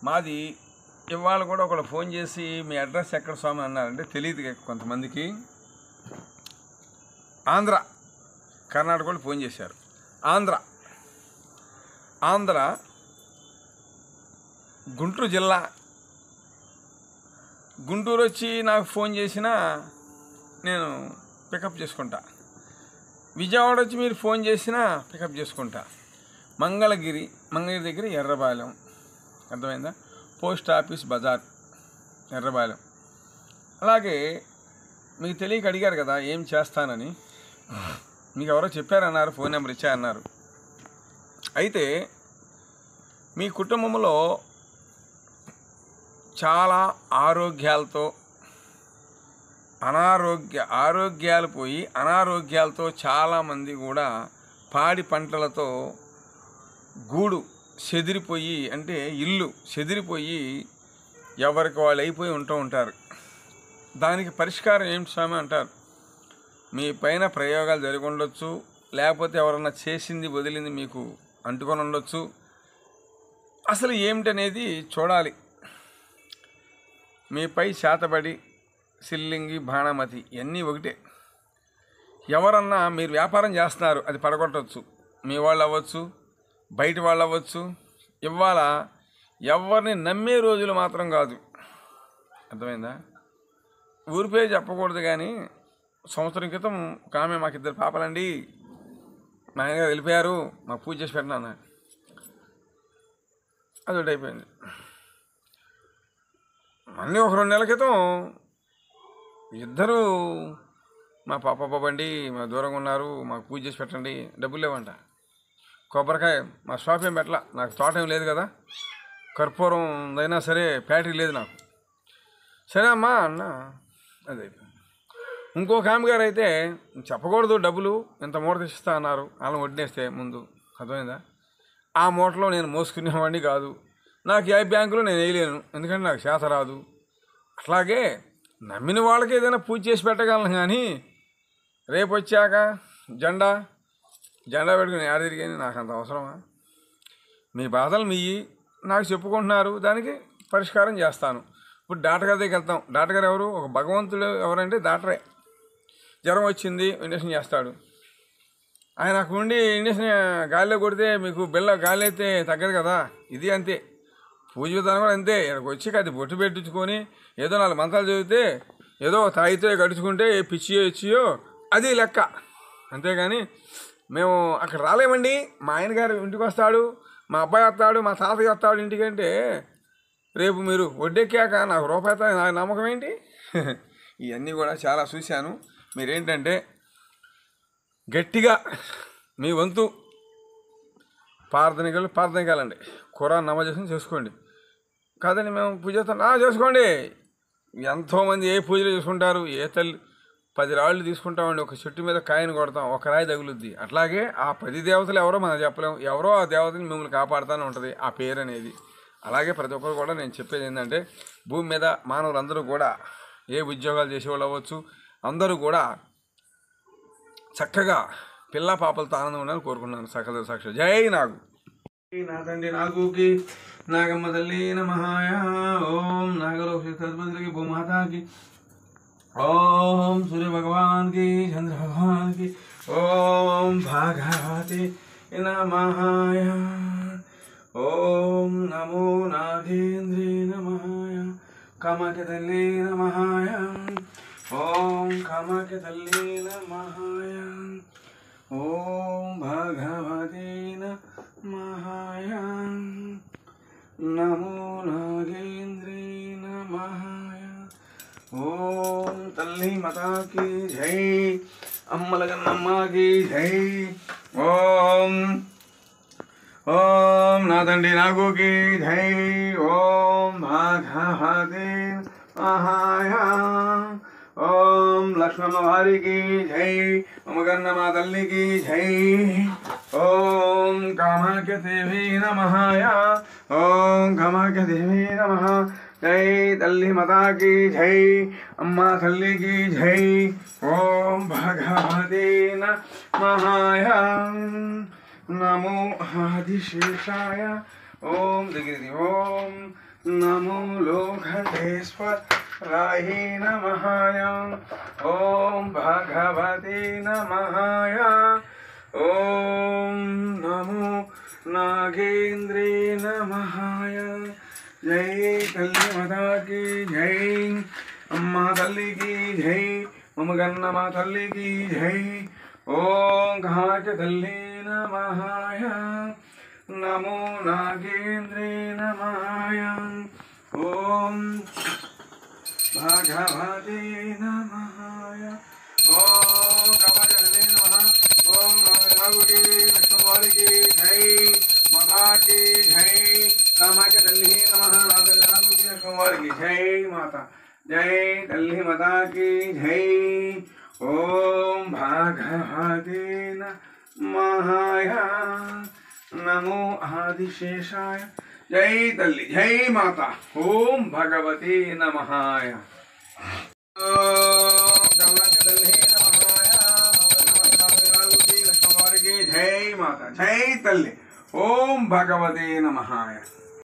మాది ఇవాళ కూడా ఒకళ్ళు ఫోన్ చేసి మీ అడ్రస్ ఎక్కడ స్వామి అన్నారంటే తెలియదు కొంతమందికి. ఆంధ్ర, కర్ణాటక వాళ్ళు ఫోన్ చేశారు. ఆంధ్ర గుంటూరు జిల్లా. గుంటూరు వచ్చి నాకు ఫోన్ చేసినా నేను పికప్ చేసుకుంటా. విజయవాడ వచ్చి మీరు ఫోన్ చేసినా పికప్ చేసుకుంటా. మంగళగిరి దగ్గర ఎర్రబాలెం, అర్థమైందా? పోస్ట్ ఆఫీస్ బజార్ ఎర్రబాలెం. అలాగే మీకు తెలియక అడిగారు కదా ఏం చేస్తానని, మీకు ఎవరో చెప్పారన్నారు, ఫోన్ నెంబర్ ఇచ్చారన్నారు. అయితే మీ కుటుంబంలో చాలా ఆరోగ్యాలు పోయి అనారోగ్యాలతో చాలామంది కూడా పాడి పంటలతో గూడు చెదిరిపోయి, అంటే ఇల్లు చెదిరిపోయి ఎవరికి వాళ్ళు అయిపోయి ఉంటూ ఉంటారు. దానికి పరిష్కారం ఏంటి స్వామి అంటారు. మీ పైన ప్రయోగాలు జరిగి ఉండొచ్చు, లేకపోతే ఎవరన్నా చేసింది వదిలింది మీకు అంటుకొని ఉండొచ్చు. అసలు ఏమిటనేది చూడాలి. మీపై శాతబడి, సిల్లింగి, బాణమతి ఇవన్నీ ఒకటే. ఎవరన్నా మీరు వ్యాపారం చేస్తున్నారు, అది పడగొట్టవచ్చు. మీ వాళ్ళు అవ్వచ్చు, బయట వాళ్ళు అవ్వచ్చు. ఇవాళ ఎవరిని నమ్మే రోజులు మాత్రం కాదు, అర్థమైందా? ఊరి పేరు చెప్పకూడదు కానీ సంవత్సరం క్రితం ఒక ఆమె, మాకు 2 పాపలండి, మా ఆయనగారు వెళ్ళిపోయారు, మాకు పూజ చేసి పెట్టినా అన్నాడు. అదొకటి అయిపోయింది. మళ్ళీ ఒక 2 నెలల క్రితం ఇద్దరు, మా పాపండి మా దూరంగా ఉన్నారు, మాకు పూజ చేసి పెట్టండి, డబ్బులు లేవంట. కొబ్బరికాయ మా షాప్ ఏం పెట్టలా, నాకు తోట ఏం లేదు కదా, కర్పూరం అయినా సరే ఫ్యాక్టరీ లేదు నాకు. సరే అమ్మా అన్న, అదే. ఇంకొక ఆమె గారు అయితే చెప్పకూడదు, డబ్బులు ఇంత మూట తెచ్చిస్తా అన్నారు, వాళ్ళని వడ్డేస్తే ముందు, అర్థమైందా? ఆ మూటలో నేను మోసుకునేవాడిని కాదు, నాకు ఏ బ్యాంకులో నేను వేయలేను, ఎందుకంటే నాకు చేత రాదు. అట్లాగే నమ్మిన వాళ్ళకి ఏదైనా పూజ చేసి పెట్టగలను, కానీ రేపు వచ్చాక జెండా పెట్టుకుని ఆడ తిరిగాను, నాకు అంత అవసరమా? మీ బాధలు మీయి నాకు చెప్పుకుంటున్నారు, దానికి పరిష్కారం చేస్తాను. ఇప్పుడు డాక్టర్ గారి దగ్గరికి వెళ్తాం. డాక్టర్ గారు ఎవరు? ఒక భగవంతుడు. ఎవరంటే డాక్టరే. జ్వరం వచ్చింది, ఇంజక్షన్ చేస్తాడు. ఆయన అక్కడ ఉండి ఇంజక్షన్ గాలిలో కొడితే మీకు గాలి అయితే తగ్గదు కదా. ఇది అంతే, పూజ విధానం కూడా అంతే. ఇక్కడికి వచ్చి అది బొట్టు పెట్టించుకొని ఏదో 4 మంత్రాలు చదివితే, ఏదో తాగితే గడుచుకుంటే ఏ పిచ్చియో ఇచ్చియో అది లెక్క, అంతేగాని మేము అక్కడ రాలేమండి. మా ఆయన గారు ఇంటికి వస్తాడు, మా అబ్బాయి వస్తాడు, మా తాతయ్య వస్తాడు ఇంటికంటే, రేపు మీరు వడ్డెక్కాక నాకు రూపాయి నా నమ్మకం ఏంటి? ఇవన్నీ కూడా చాలా చూశాను. మీరేంటంటే గట్టిగా మీ వంతు ప్రార్థనకాలండి, ఖురాన్ నమాజ్ చేసుకోండి. కాదని మేము పూజ చేస్తాం, చేసుకోండి. ఎంతోమంది ఏ పూజలు చేసుకుంటారు, ఏ తల్లి 10 రాళ్ళు తీసుకుంటామండి, ఒక చెట్టు మీద కాయను కొడతాం, ఒక రాయి తగులుద్ది. అట్లాగే ఆ 10 దేవతలు ఎవరో మనం చెప్పలేము, ఎవరో ఆ దేవతని మిమ్మల్ని కాపాడుతూనే ఉంటుంది ఆ పేరు అనేది. అలాగే ప్రతి ఒక్కరు కూడా నేను చెప్పేది ఏంటంటే, భూమి మీద మానవులందరూ కూడా ఏ ఉద్యోగాలు చేసేవాళ్ళు అవ్వచ్చు, అందరూ కూడా చక్కగా పిల్ల పాపలతో ఆనందం ఉండాలని కోరుకున్నాను. సకల సాక్షి. జై నాగు. నా తండ్రి నాగుకి, నాగమ్మ తల్లి నమః. ఓం నాగలోకి భూమాతాకి, ఓం సూర్య భగవాన్ కి, చంద్ర భగవాన్ కి, ఓం భాగవతి నమః. ఓం నమో నాగేంద్రే నమః. కామాఖ్య తల్లి నమః. ఓం కామాఖ్య తల్లి నమః. ఓం భగవతి నమః. నమో నాగేంద్రే నమః. ఓం తల్లి మాతాకి జై, అమ్మలగన్నమ్మకి జై. ఓం నా తండ్రి నాగుకి జై. ఓం భాగవతి నమః. ఓం లక్ష్మమ్మ వారికి జై, అమ్మగన్నమ్మ తల్లికి జై. ఓం కామాఖ్య దేవి నమః. ఓం కామాఖ్య దేవి నమః. జై తల్లి మాతాకి జై, అమ్మ తల్లికి జై. ఓం భగవతే నమః. నమో ఆదిశేషాయ. ఓం దగ్గర ఓం नमो लोकण्ठेश्वरायै नमः ॐ भगवते नमः ॐ नमो नागेन्द्रे नमः जय तल्ली माता की जय अम्मा तल्ली की जय मम गन्नमा तल्ली की जय ओम घाट तल्ली नमः नमो नागेन्द्रे नमः ओम भगवते नमः ओम कमलदले नमः ओम नागेन्द्र लक्ष्मण की जय माता की जय कामाख्या तल्ली नमः नागेन्द्र लक्ष्मण की जय माता जय तल्ली माता की जय ओम भगवते नमः नमो आदिशेषाय जय तल्ली जय माता ओम भगवते नमः जय माता जय तल्ली ओम भगवते नमः।